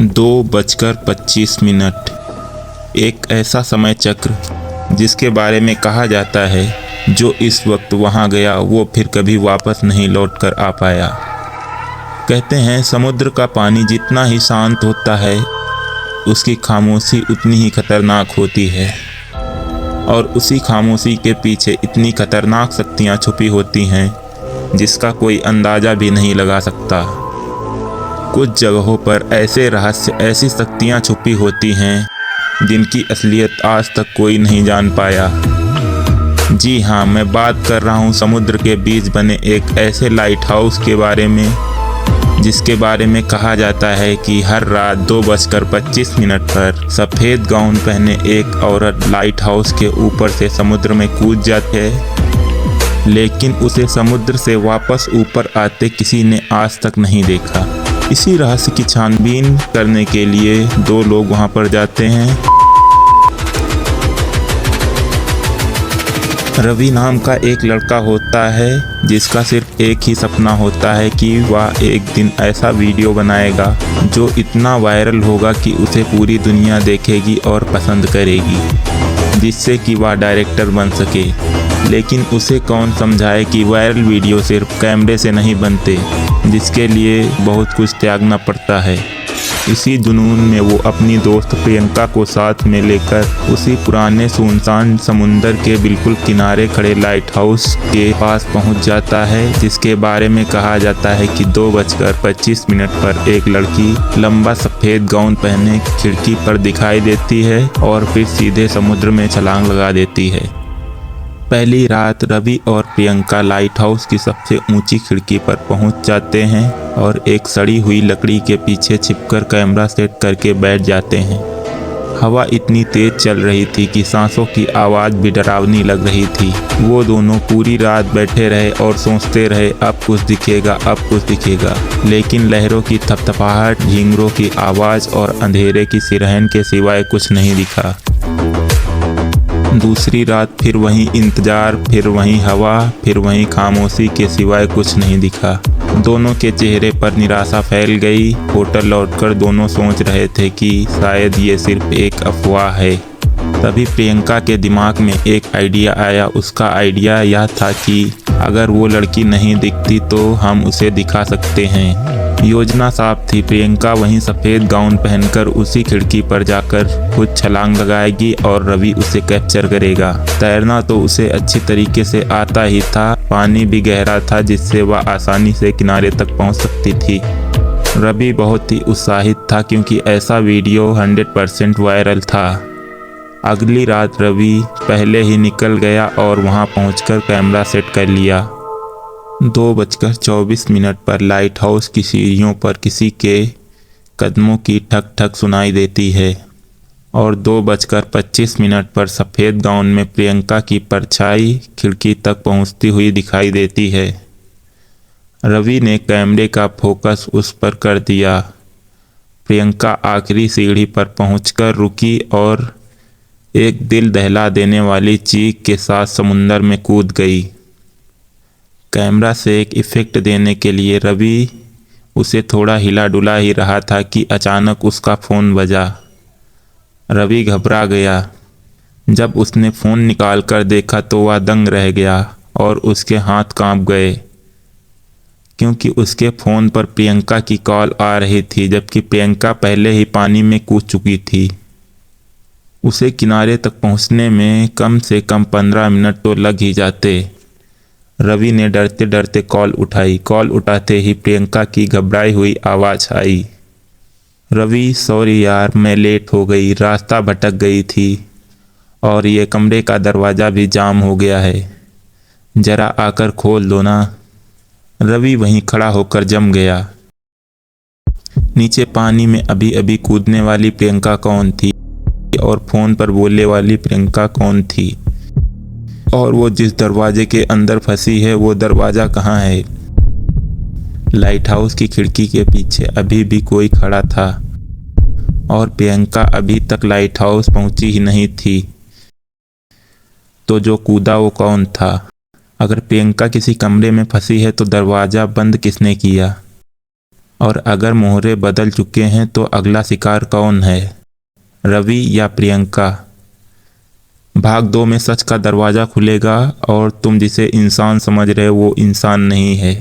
2:25 एक ऐसा समय चक्र जिसके बारे में कहा जाता है जो इस वक्त वहाँ गया वो फिर कभी वापस नहीं लौट कर आ पाया। कहते हैं समुद्र का पानी जितना ही शांत होता है उसकी खामोशी उतनी ही खतरनाक होती है, और उसी खामोशी के पीछे इतनी खतरनाक शक्तियाँ छुपी होती हैं जिसका कोई अंदाज़ा भी नहीं लगा सकता। कुछ जगहों पर ऐसे रहस्य, ऐसी शक्तियाँ छुपी होती हैं जिनकी असलियत आज तक कोई नहीं जान पाया। जी हाँ, मैं बात कर रहा हूँ समुद्र के बीच बने एक ऐसे लाइट हाउस के बारे में जिसके बारे में कहा जाता है कि हर रात 2:25 पर सफ़ेद गाउन पहने एक औरत लाइट हाउस के ऊपर से समुद्र में कूद जाती है, लेकिन उसे समुद्र से वापस ऊपर आते किसी ने आज तक नहीं देखा। इसी रहस्य की छानबीन करने के लिए दो लोग वहां पर जाते हैं। रवि नाम का एक लड़का होता है जिसका सिर्फ एक ही सपना होता है कि वह एक दिन ऐसा वीडियो बनाएगा जो इतना वायरल होगा कि उसे पूरी दुनिया देखेगी और पसंद करेगी, जिससे कि वह डायरेक्टर बन सके। लेकिन उसे कौन समझाए कि वायरल वीडियो सिर्फ कैमरे से नहीं बनते, जिसके लिए बहुत कुछ त्यागना पड़ता है। इसी जुनून में वो अपनी दोस्त प्रियंका को साथ में लेकर उसी पुराने सुनसान समुंदर के बिल्कुल किनारे खड़े लाइट हाउस के पास पहुंच जाता है, जिसके बारे में कहा जाता है कि 2:25 पर एक लड़की लंबा सफ़ेद गाउन पहने खिड़की पर दिखाई देती है और फिर सीधे समुद्र में छलांग लगा देती है। पहली रात रवि और प्रियंका लाइट हाउस की सबसे ऊंची खिड़की पर पहुंच जाते हैं और एक सड़ी हुई लकड़ी के पीछे छिपकर कैमरा सेट करके बैठ जाते हैं। हवा इतनी तेज चल रही थी कि सांसों की आवाज़ भी डरावनी लग रही थी। वो दोनों पूरी रात बैठे रहे और सोचते रहे अब कुछ दिखेगा, अब कुछ दिखेगा, लेकिन लहरों की थपथपाहट, झींगरों की आवाज़ और अंधेरे की सिरहन के सिवाय कुछ नहीं दिखा। दूसरी रात फिर वही इंतजार, फिर वही हवा, फिर वही खामोशी के सिवाय कुछ नहीं दिखा। दोनों के चेहरे पर निराशा फैल गई। होटल लौटकर दोनों सोच रहे थे कि शायद ये सिर्फ एक अफवाह है। तभी प्रियंका के दिमाग में एक आइडिया आया। उसका आइडिया यह था कि अगर वो लड़की नहीं दिखती तो हम उसे दिखा सकते हैं। योजना साफ थी। प्रियंका वहीं सफ़ेद गाउन पहनकर उसी खिड़की पर जाकर खुद छलांग लगाएगी और रवि उसे कैप्चर करेगा। तैरना तो उसे अच्छी तरीके से आता ही था, पानी भी गहरा था जिससे वह आसानी से किनारे तक पहुंच सकती थी। रवि बहुत ही उत्साहित था क्योंकि ऐसा वीडियो 100% वायरल था। अगली रात रवि पहले ही निकल गया और वहां पहुंचकर कैमरा सेट कर लिया। 2:24 पर लाइट हाउस की सीढ़ियों पर किसी के कदमों की ठक ठक सुनाई देती है और 2:25 पर सफ़ेद गाउन में प्रियंका की परछाई खिड़की तक पहुंचती हुई दिखाई देती है। रवि ने कैमरे का फोकस उस पर कर दिया। प्रियंका आखिरी सीढ़ी पर पहुंचकर रुकी और एक दिल दहला देने वाली चीख के साथ समुंदर में कूद गई। कैमरा से एक इफ़ेक्ट देने के लिए रवि उसे थोड़ा हिला डुला ही रहा था कि अचानक उसका फ़ोन बजा। रवि घबरा गया। जब उसने फ़ोन निकाल कर देखा तो वह दंग रह गया और उसके हाथ कांप गए, क्योंकि उसके फ़ोन पर प्रियंका की कॉल आ रही थी, जबकि प्रियंका पहले ही पानी में कूद चुकी थी। उसे किनारे तक पहुंचने में कम से कम 15 मिनट तो लग ही जाते। रवि ने डरते डरते कॉल उठाई। कॉल उठाते ही प्रियंका की घबराई हुई आवाज़ आई, रवि सॉरी यार, मैं लेट हो गई, रास्ता भटक गई थी और ये कमरे का दरवाज़ा भी जाम हो गया है, ज़रा आकर खोल दो ना। रवि वहीं खड़ा होकर जम गया। नीचे पानी में अभी अभी कूदने वाली प्रियंका कौन थी और फ़ोन पर बोलने वाली प्रियंका कौन थी, और वो जिस दरवाजे के अंदर फंसी है वो दरवाज़ा कहाँ है। लाइट हाउस की खिड़की के पीछे अभी भी कोई खड़ा था और प्रियंका अभी तक लाइट हाउस पहुंची ही नहीं थी। तो जो कूदा वो कौन था? अगर प्रियंका किसी कमरे में फंसी है तो दरवाज़ा बंद किसने किया? और अगर मोहरे बदल चुके हैं तो अगला शिकार कौन है, रवि या प्रियंका? भाग 2 में सच का दरवाज़ा खुलेगा और तुम जिसे इंसान समझ रहे हो वो इंसान नहीं है।